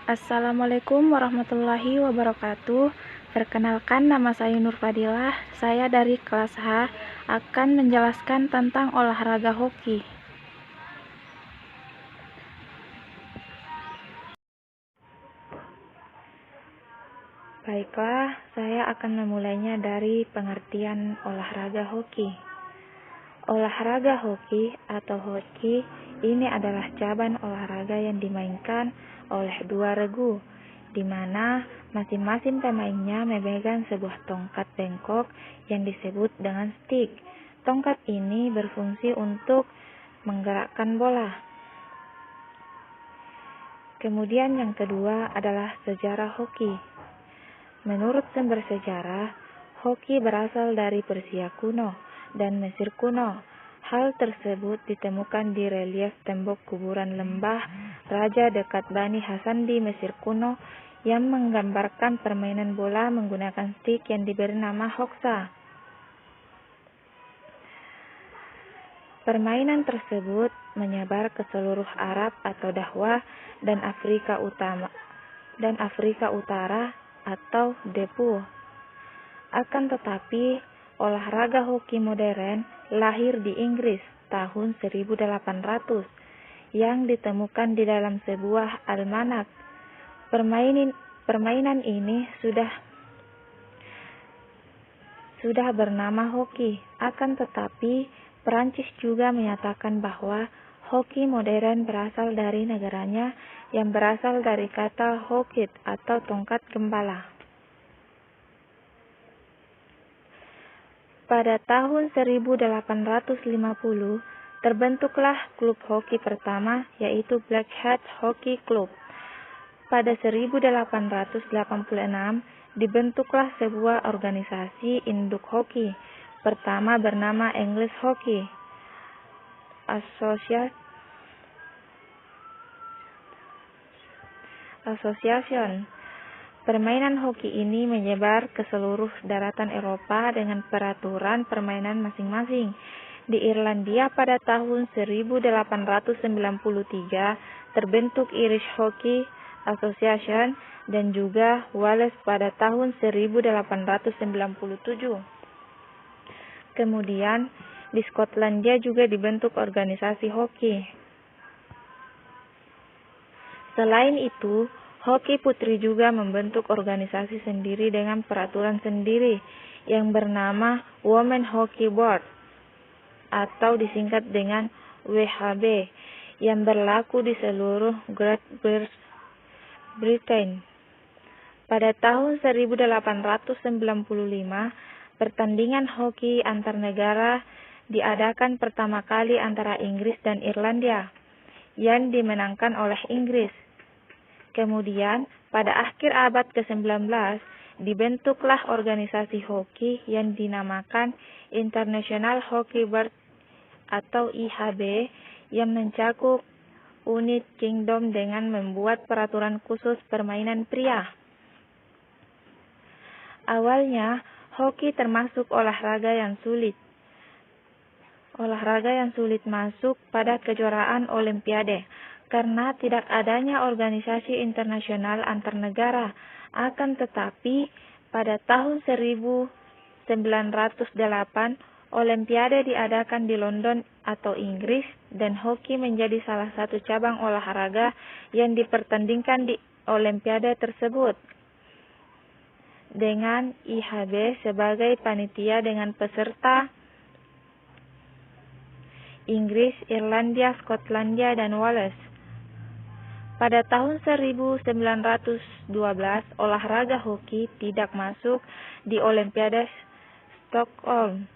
Assalamualaikum warahmatullahi wabarakatuh. Perkenalkan, nama saya Nur Fadilah. Saya dari kelas H akan menjelaskan tentang olahraga hoki. Baiklah, saya akan memulainya dari pengertian olahraga hoki. Olahraga hoki atau hoki ini adalah cabang olahraga yang dimainkan oleh dua regu, di mana masing-masing pemainnya memegang sebuah tongkat bengkok yang disebut dengan stick. Tongkat ini berfungsi untuk menggerakkan bola. Kemudian yang kedua adalah sejarah hoki. Menurut sumber sejarah, hoki berasal dari Persia kuno dan Mesir kuno. Hal tersebut ditemukan di relief tembok kuburan lembah Raja dekat Bani Hasan di Mesir kuno yang menggambarkan permainan bola menggunakan stik yang diberi nama hoksa. Permainan tersebut menyebar ke seluruh Arab atau Dahwa dan Afrika Utara atau Depu. Akan tetapi, olahraga hoki modern lahir di Inggris tahun 1800 yang ditemukan di dalam sebuah almanak. Permainan ini sudah bernama hoki. Akan tetapi, Perancis juga menyatakan bahwa hoki modern berasal dari negaranya yang berasal dari kata hoket atau tongkat gembala. Pada tahun 1850, terbentuklah klub hoki pertama, yaitu Black Hat Hockey Club. Pada 1886, dibentuklah sebuah organisasi induk hoki, pertama bernama English Hockey Association. Permainan hoki ini menyebar ke seluruh daratan Eropa dengan peraturan permainan masing-masing. Di Irlandia pada tahun 1893 terbentuk Irish Hockey Association dan juga Wales pada tahun 1897. Kemudian di Skotlandia juga dibentuk organisasi hoki. Selain itu, hoki putri juga membentuk organisasi sendiri dengan peraturan sendiri yang bernama Women Hockey Board atau disingkat dengan WHB yang berlaku di seluruh Great Britain. Pada tahun 1895, pertandingan hoki antar negara diadakan pertama kali antara Inggris dan Irlandia yang dimenangkan oleh Inggris. Kemudian, pada akhir abad ke-19, dibentuklah organisasi hoki yang dinamakan International Hockey Board atau IHB yang mencakup United Kingdom dengan membuat peraturan khusus permainan pria. Awalnya, hoki termasuk olahraga yang sulit masuk pada kejuaraan Olimpiade karena tidak adanya organisasi internasional antar negara. Akan tetapi, pada tahun 1908, Olimpiade diadakan di London atau Inggris dan hoki menjadi salah satu cabang olahraga yang dipertandingkan di Olimpiade tersebut. Dengan IHB sebagai panitia dengan peserta Inggris, Irlandia, Skotlandia, dan Wales. Pada tahun 1912, olahraga hoki tidak masuk di Olimpiade Stockholm.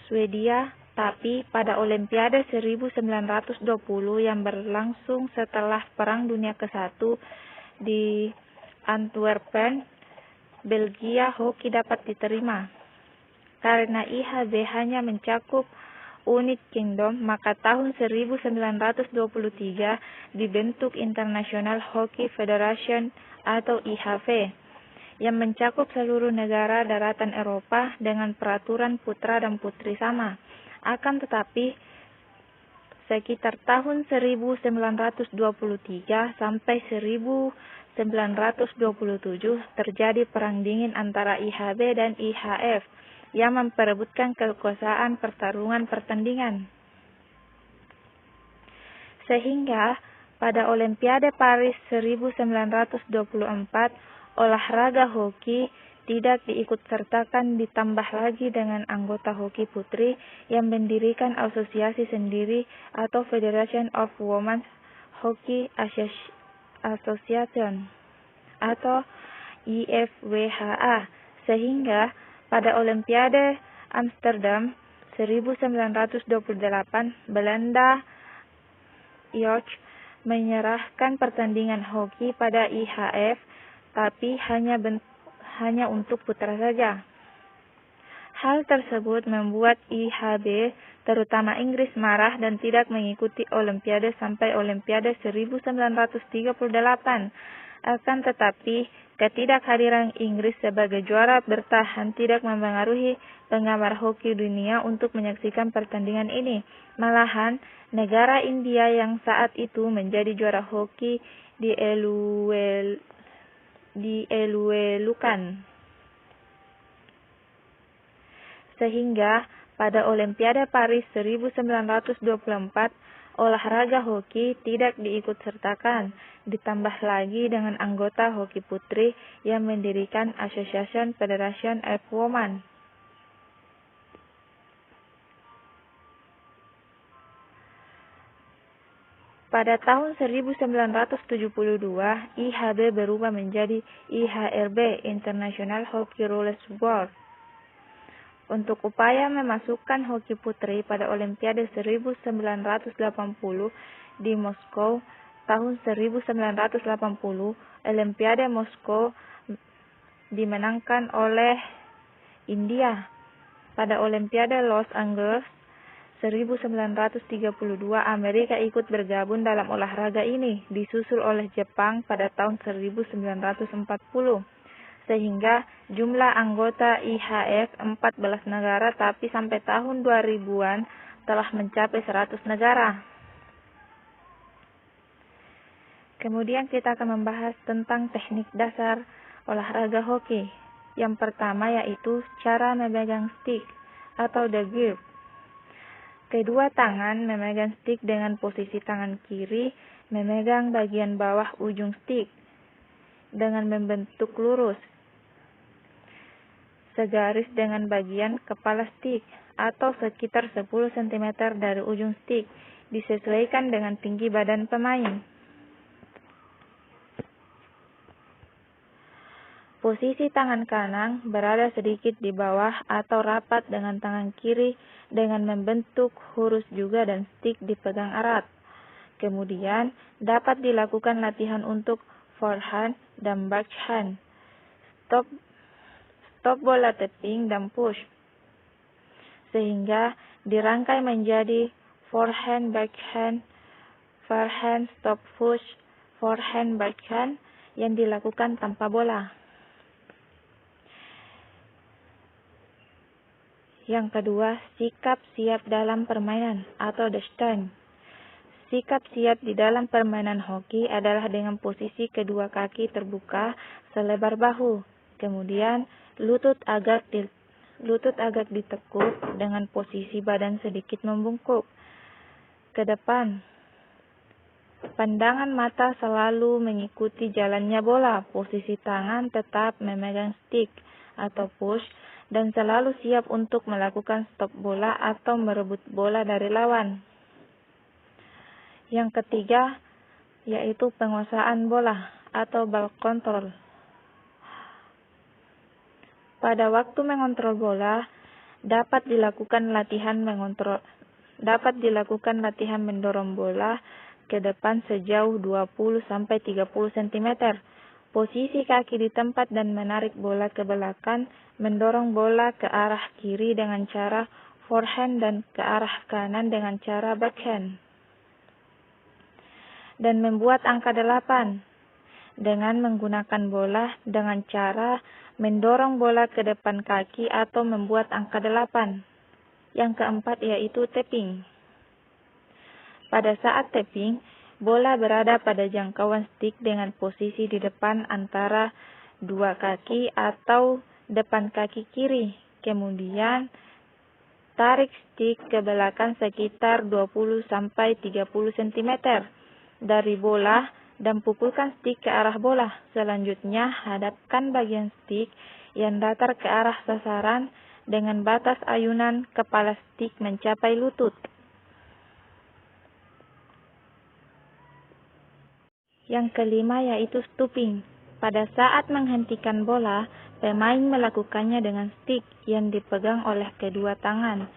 Swedia, tapi pada Olimpiade 1920 yang berlangsung setelah Perang Dunia ke-1 di Antwerpen, Belgia, hoki dapat diterima. Karena IHB hanya mencakup United Kingdom, maka tahun 1923 dibentuk International Hockey Federation atau IHF yang mencakup seluruh negara daratan Eropa dengan peraturan putra dan putri sama. Akan tetapi, sekitar tahun 1923 sampai 1927 terjadi perang dingin antara IHB dan IHF yang memperebutkan kekuasaan pertarungan pertandingan. Sehingga pada Olimpiade Paris 1924, olahraga hoki tidak diikutsertakan, ditambah lagi dengan anggota hoki putri yang mendirikan asosiasi sendiri atau Federation of Women's Hockey Association atau IFWHA, sehingga pada Olimpiade Amsterdam 1928 Belanda IOC menyerahkan pertandingan hoki pada IHF, tapi hanya untuk putra saja. Hal tersebut membuat IHB, terutama Inggris, marah dan tidak mengikuti Olimpiade sampai Olimpiade 1938. Akan tetapi, ketidakhadiran Inggris sebagai juara bertahan tidak mempengaruhi penggemar hoki dunia untuk menyaksikan pertandingan ini. Malahan, negara India yang saat itu menjadi juara hoki dieluelukan. Sehingga pada Olimpiade Paris 1924, olahraga hoki tidak diikutsertakan, ditambah lagi dengan anggota hoki putri yang mendirikan Association Federation of Women. Pada tahun 1972, IHB berubah menjadi IHRB, International Hockey Rules Board. Untuk upaya memasukkan hoki putri pada Olimpiade 1980 di Moskow tahun 1980, Olimpiade Moskow dimenangkan oleh India. Pada Olimpiade Los Angeles 1932, Amerika ikut bergabung dalam olahraga ini, disusul oleh Jepang pada tahun 1940. Sehingga jumlah anggota IHF 14 negara, tapi sampai tahun 2000-an telah mencapai 100 negara. Kemudian kita akan membahas tentang teknik dasar olahraga hoki. Yang pertama yaitu cara memegang stick atau the grip. Kedua tangan memegang stick dengan posisi tangan kiri memegang bagian bawah ujung stick dengan membentuk lurus segaris dengan bagian kepala stick atau sekitar 10 cm dari ujung stick, disesuaikan dengan tinggi badan pemain. Posisi tangan kanan berada sedikit di bawah atau rapat dengan tangan kiri dengan membentuk huruf juga dan stick dipegang erat. Kemudian dapat dilakukan latihan untuk forehand dan backhand, stop bola tapping dan push, sehingga dirangkai menjadi forehand backhand, forehand stop push, forehand backhand yang dilakukan tanpa bola. Yang kedua, sikap siap dalam permainan atau the stand. Sikap siap di dalam permainan hoki adalah dengan posisi kedua kaki terbuka selebar bahu. Kemudian lutut agak ditekuk dengan posisi badan sedikit membungkuk ke depan. Pandangan mata selalu mengikuti jalannya bola. Posisi tangan tetap memegang stick atau push dan selalu siap untuk melakukan stop bola atau merebut bola dari lawan. Yang ketiga yaitu penguasaan bola atau ball control. Pada waktu mengontrol bola dapat dilakukan latihan mendorong bola ke depan sejauh 20-30 cm. Posisi kaki di tempat dan menarik bola ke belakang, mendorong bola ke arah kiri dengan cara forehand dan ke arah kanan dengan cara backhand. Dan membuat angka 8. dengan menggunakan bola dengan cara mendorong bola ke depan kaki atau membuat angka 8. Yang keempat yaitu tapping. Pada saat tapping, bola berada pada jangkauan stick dengan posisi di depan antara dua kaki atau depan kaki kiri. Kemudian, tarik stick ke belakang sekitar 20-30 cm dari bola dan pukulkan stick ke arah bola. Selanjutnya, hadapkan bagian stick yang datar ke arah sasaran dengan batas ayunan kepala stick mencapai lutut. Yang kelima yaitu stooping. Pada saat menghentikan bola, pemain melakukannya dengan stick yang dipegang oleh kedua tangan.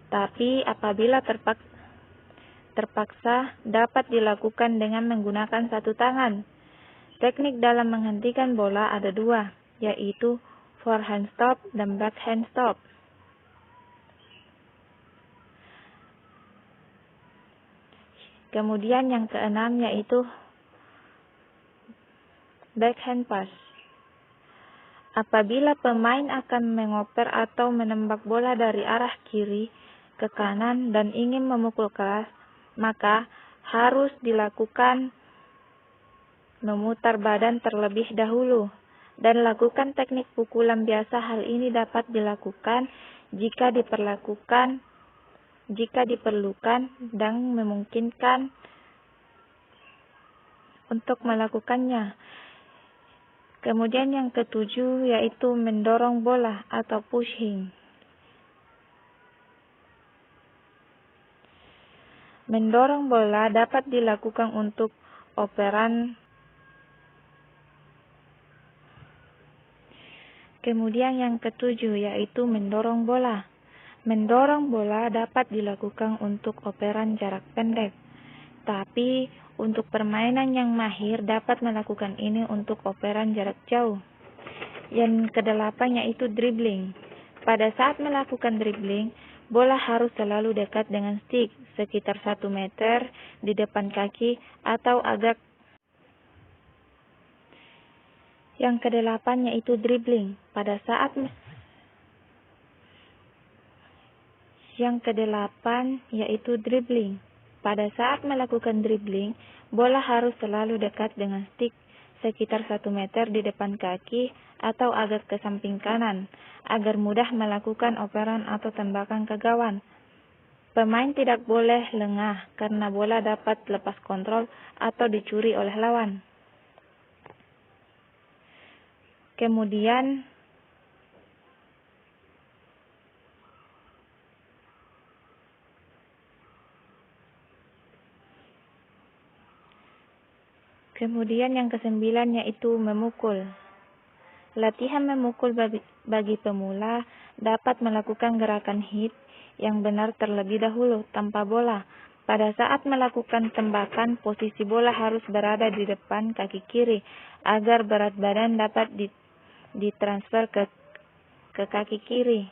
Tapi apabila terpaksa dapat dilakukan dengan menggunakan satu tangan. Teknik dalam menghentikan bola ada dua, yaitu forehand stop dan backhand stop. Kemudian yang keenam yaitu backhand pass. Apabila pemain akan mengoper atau menembak bola dari arah kiri ke kanan dan ingin memukul keras, maka harus dilakukan memutar badan terlebih dahulu dan lakukan teknik pukulan biasa. Hal ini dapat dilakukan jika diperlukan dan memungkinkan untuk melakukannya. Kemudian yang ketujuh yaitu mendorong bola atau pushing. Mendorong bola dapat dilakukan untuk operan. Kemudian yang ketujuh yaitu mendorong bola. Mendorong bola dapat dilakukan untuk operan jarak pendek. Tapi untuk permainan yang mahir dapat melakukan ini untuk operan jarak jauh. Yang kedelapan yaitu dribbling. Pada saat melakukan dribbling, bola harus selalu dekat dengan stick, sekitar 1 meter di depan kaki atau agak. Yang kedelapan yaitu dribbling. Pada saat melakukan dribbling, bola harus selalu dekat dengan stick, sekitar 1 meter di depan kaki atau agak ke samping kanan, agar mudah melakukan operan atau tembakan ke gawang. Pemain tidak boleh lengah, karena bola dapat lepas kontrol atau dicuri oleh lawan. Kemudian yang kesembilan yaitu memukul. Latihan memukul bagi pemula dapat melakukan gerakan hit yang benar terlebih dahulu tanpa bola. Pada saat melakukan tembakan, posisi bola harus berada di depan kaki kiri agar berat badan dapat ditransfer ke kaki kiri,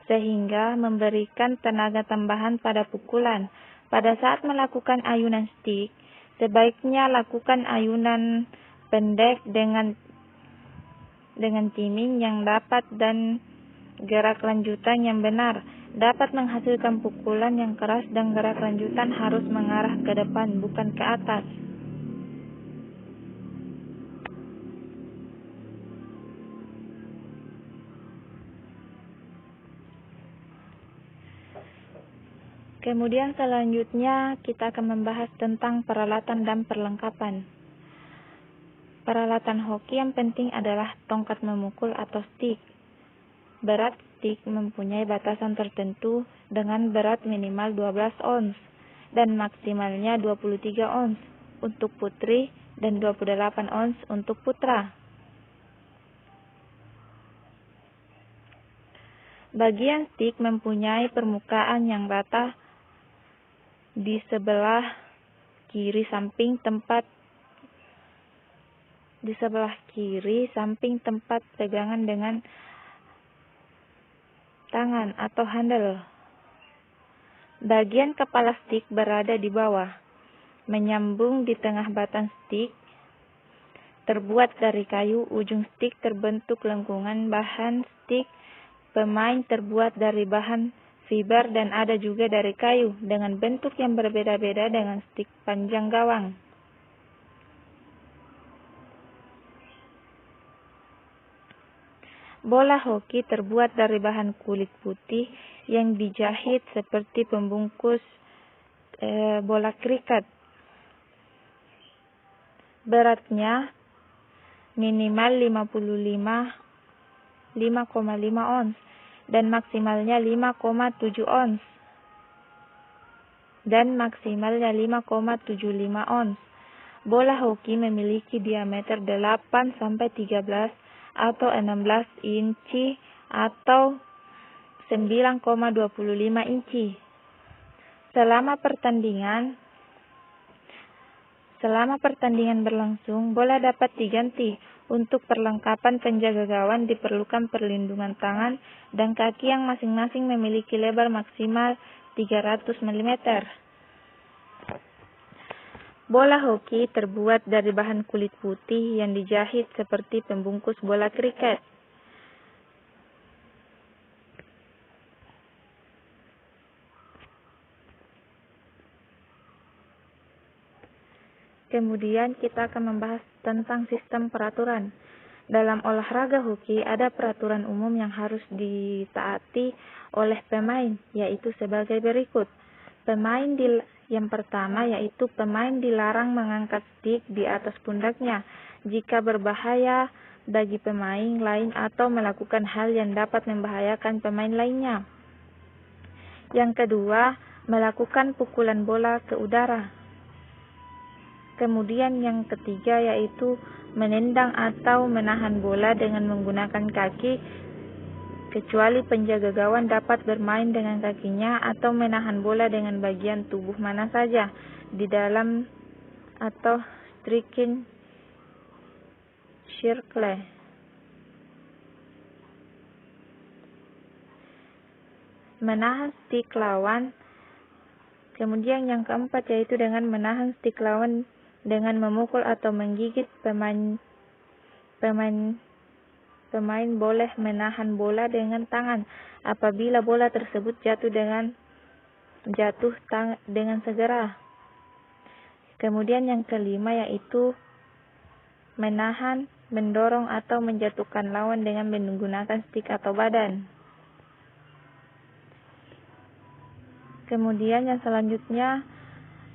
sehingga memberikan tenaga tambahan pada pukulan. Pada saat melakukan ayunan stick, sebaiknya lakukan ayunan pendek dengan timing yang dapat dan gerak lanjutan yang benar. Dapat menghasilkan pukulan yang keras dan gerak lanjutan harus mengarah ke depan, bukan ke atas. Kemudian selanjutnya kita akan membahas tentang peralatan dan perlengkapan. Peralatan hoki yang penting adalah tongkat memukul atau stick. Berat stick mempunyai batasan tertentu dengan berat minimal 12 ons dan maksimalnya 23 ons untuk putri dan 28 ons untuk putra. Bagian stick mempunyai permukaan yang rata di sebelah kiri samping tempat pegangan dengan tangan atau handle. Bagian kepala stick berada di bawah. menyambung di tengah batang stik, terbuat dari kayu, ujung stik terbentuk lengkungan bahan stik, pemain terbuat dari bahan fiber dan ada juga dari kayu, dengan bentuk yang berbeda-beda dengan stik panjang gawang. Bola hoki terbuat dari bahan kulit putih yang dijahit seperti pembungkus bola kriket. Beratnya minimal 5,5 ons dan maksimalnya 5,7 ons dan maksimalnya 5,75 ons. Bola hoki memiliki diameter 8 sampai 13 atau 16 inci atau 9,25 inci. Selama pertandingan berlangsung, bola dapat diganti. Untuk perlengkapan penjaga gawang diperlukan perlindungan tangan dan kaki yang masing-masing memiliki lebar maksimal 300 mm. Bola hoki terbuat dari bahan kulit putih yang dijahit seperti pembungkus bola kriket. Kemudian kita akan membahas tentang sistem peraturan. Dalam olahraga hoki ada peraturan umum yang harus ditaati oleh pemain, yaitu sebagai berikut. Yang pertama yaitu pemain dilarang mengangkat stik di atas pundaknya jika berbahaya bagi pemain lain atau melakukan hal yang dapat membahayakan pemain lainnya. Yang kedua, melakukan pukulan bola ke udara. Kemudian yang ketiga yaitu menendang atau menahan bola dengan menggunakan kaki, kecuali penjaga gawang dapat bermain dengan kakinya atau menahan bola dengan bagian tubuh mana saja di dalam atau striking circle. Menahan stik lawan. Kemudian yang keempat yaitu dengan menahan stik lawan dengan memukul atau menggigit. Pemain boleh menahan bola dengan tangan apabila bola tersebut jatuh dengan segera. Kemudian yang kelima yaitu menahan, mendorong atau menjatuhkan lawan dengan menggunakan stik atau badan. Kemudian yang selanjutnya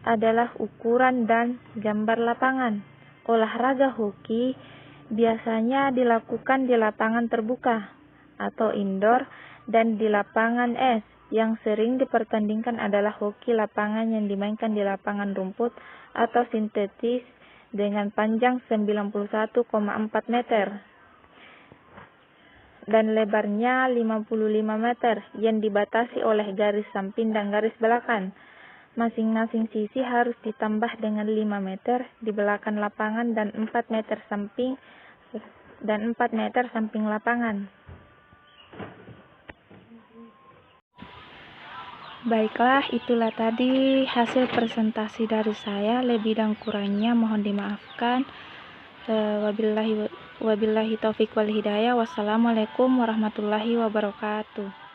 adalah ukuran dan gambar lapangan. Olahraga hoki biasanya dilakukan di lapangan terbuka atau indoor dan di lapangan es. Yang sering dipertandingkan adalah hoki lapangan yang dimainkan di lapangan rumput atau sintetis dengan panjang 91,4 meter dan lebarnya 55 meter yang dibatasi oleh garis samping dan garis belakang. Masing-masing sisi harus ditambah dengan 5 meter di belakang lapangan dan 4 meter samping lapangan. Baiklah, itulah tadi hasil presentasi dari saya. Lebih dan kurangnya mohon dimaafkan. Wabillahi taufiq wal hidayah. Wassalamualaikum warahmatullahi wabarakatuh.